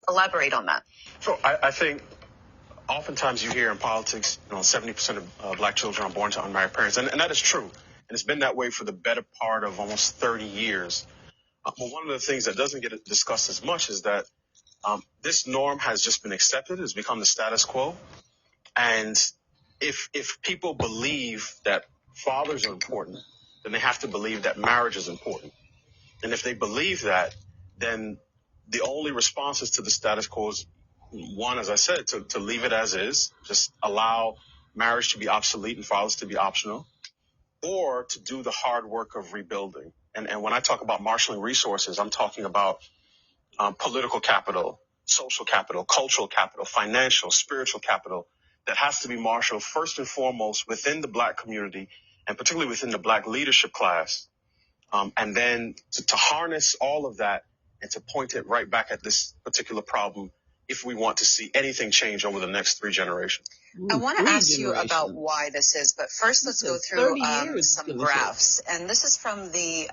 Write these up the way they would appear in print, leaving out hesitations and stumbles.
Elaborate on that. So I think oftentimes you hear in politics, 70% of black children are born to unmarried parents, and that is true. And it's been that way for the better part of almost 30 years. But one of the things that doesn't get discussed as much is that this norm has just been accepted. It's become the status quo. And if people believe that fathers are important, then they have to believe that marriage is important. And if they believe that, then the only responses to the status quo is, one, as I said, to leave it as is, just allow marriage to be obsolete and fathers to be optional, or to do the hard work of rebuilding. And when I talk about marshaling resources, I'm talking about political capital, social capital, cultural capital, financial, spiritual capital that has to be marshaled first and foremost within the black community, and particularly within the black leadership class. And then to harness all of that and to point it right back at this particular problem if we want to see anything change over the next 3 generations. I want to ask you about why this is, but first let's go through some graphs. And this is from the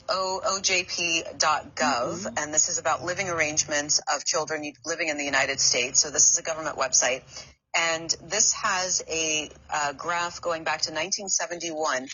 OJP.gov, and this is about living arrangements of children living in the United States. So this is a government website. And this has a graph going back to 1971.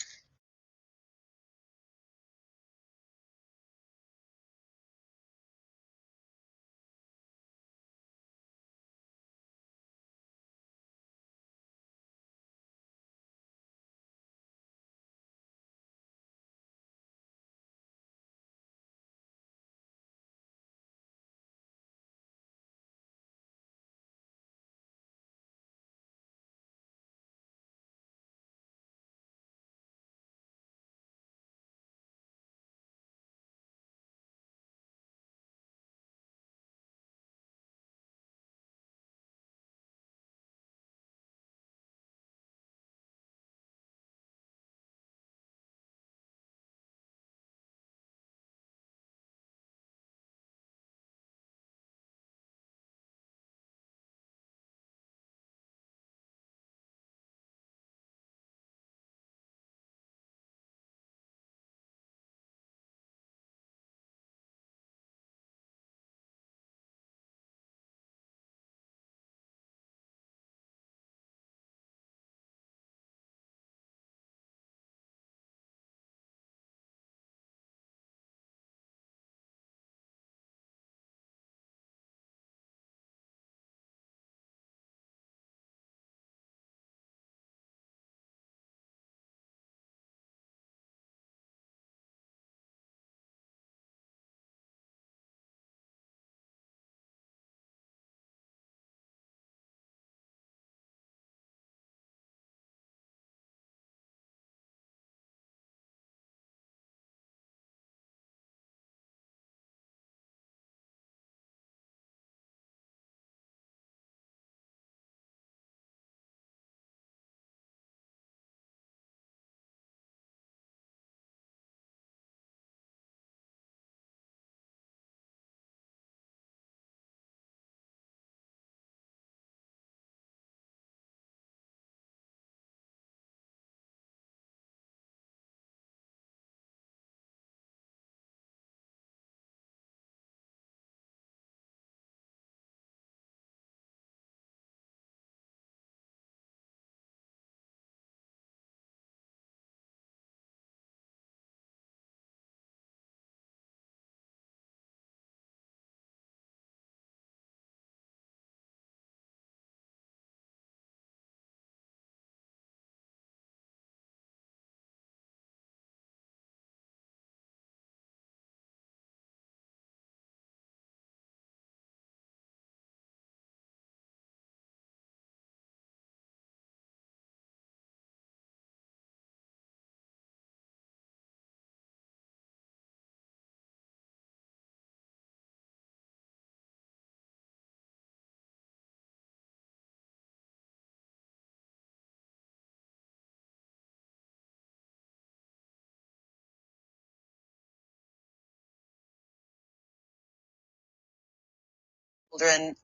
Children,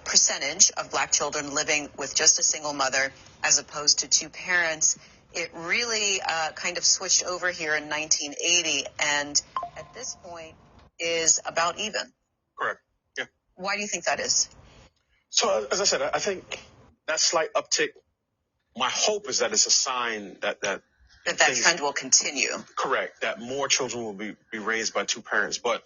percentage of black children living with just a single mother as opposed to 2 parents. It really kind of switched over here in 1980, and at this point is about even. Correct. Yeah. Why do you think that is? So as I said, I think that slight uptick, my hope is that it's a sign that trend will continue. Correct. That more children will be raised by two parents. But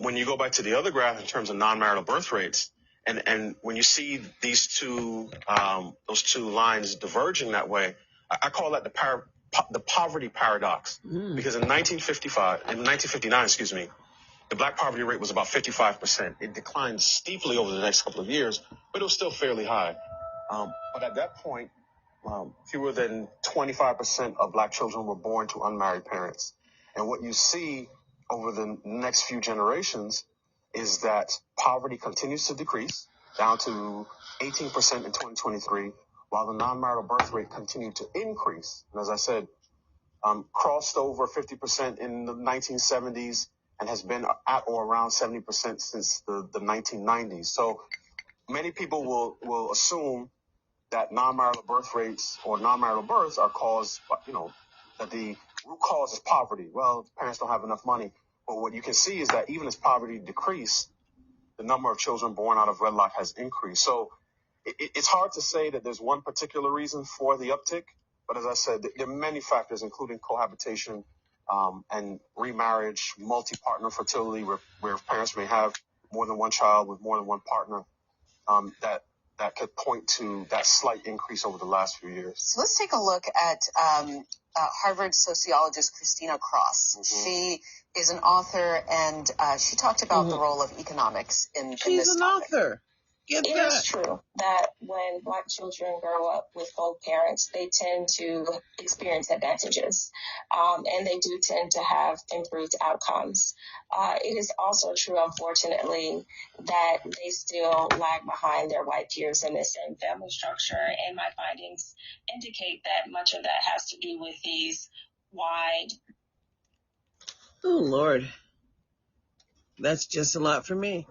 when you go back to the other graph in terms of non-marital birth rates, and when you see these those two lines diverging that way, I call that the poverty paradox. Because in 1959, the black poverty rate was about 55%. It declined steeply over the next couple of years, but it was still fairly high. But at that point, fewer than 25% of black children were born to unmarried parents. And what you see over the next few generations is that poverty continues to decrease down to 18% in 2023, while the non-marital birth rate continued to increase. And as I said, crossed over 50% in the 1970s and has been at or around 70% since the 1990s. So many people will assume that non-marital birth rates or non-marital births are caused, that the root cause is poverty. Well, parents don't have enough money. But what you can see is that even as poverty decreased, the number of children born out of wedlock has increased. So it's hard to say that there's one particular reason for the uptick. But as I said, there are many factors, including cohabitation and remarriage, multi-partner fertility, where parents may have more than one child with more than one partner, that could point to that slight increase over the last few years. So let's take a look at Harvard sociologist Christina Cross. Mm-hmm. She is an author, and she talked about the role of economics in this topic. She's an author. It is true that when Black children grow up with both parents, they tend to experience advantages, and they do tend to have improved outcomes. It is also true, unfortunately, that they still lag behind their white peers in the same family structure, and my findings indicate that much of that has to do with these wide... Oh, Lord. That's just a lot for me.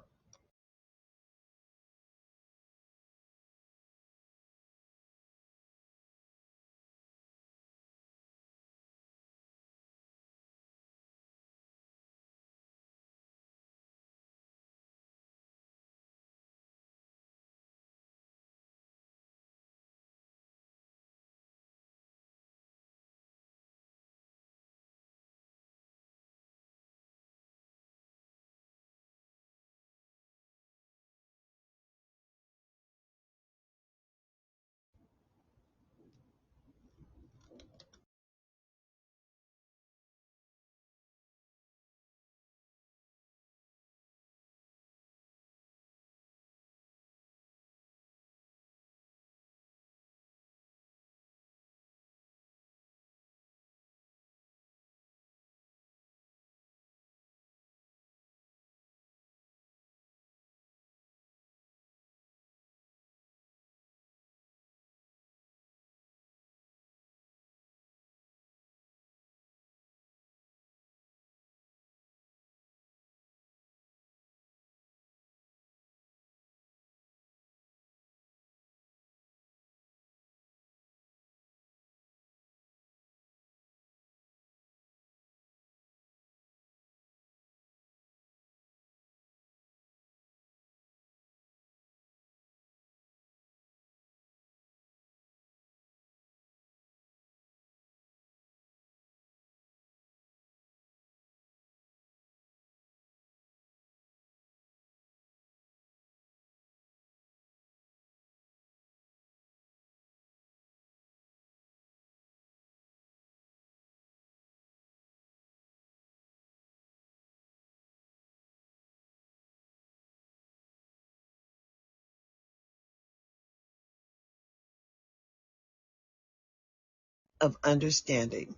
Of understanding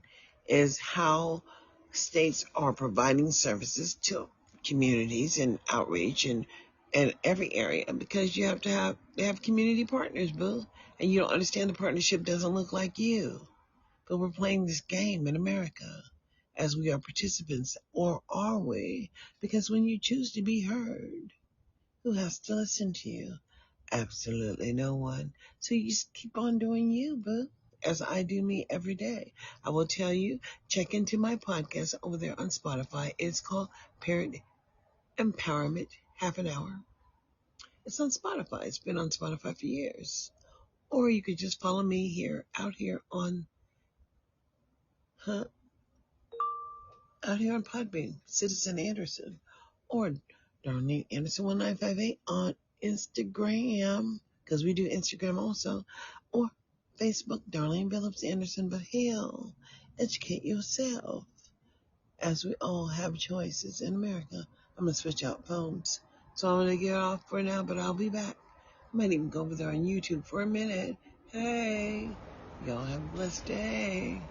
is how states are providing services to communities and outreach and every area, because they have community partners, boo, and you don't understand the partnership doesn't look like you. But we're playing this game in America as we are participants, or are we? Because when you choose to be heard, who has to listen to you? Absolutely no one. So you just keep on doing you, boo, as I do me every day. I will tell you, check into my podcast over there on Spotify. It's called Parent Empowerment half an hour. It's on Spotify. It's been on Spotify for years. Or you could just follow me out here on Podbean, Citizen Anderson, or Darlene Anderson 1958 on Instagram, because we do Instagram also, or Facebook, Darlene Phillips Anderson. But hell, educate yourself, as we all have choices in America. I'm going to switch out phones. So I'm going to get off for now, but I'll be back. I might even go over there on YouTube for a minute. Hey, y'all have a blessed day.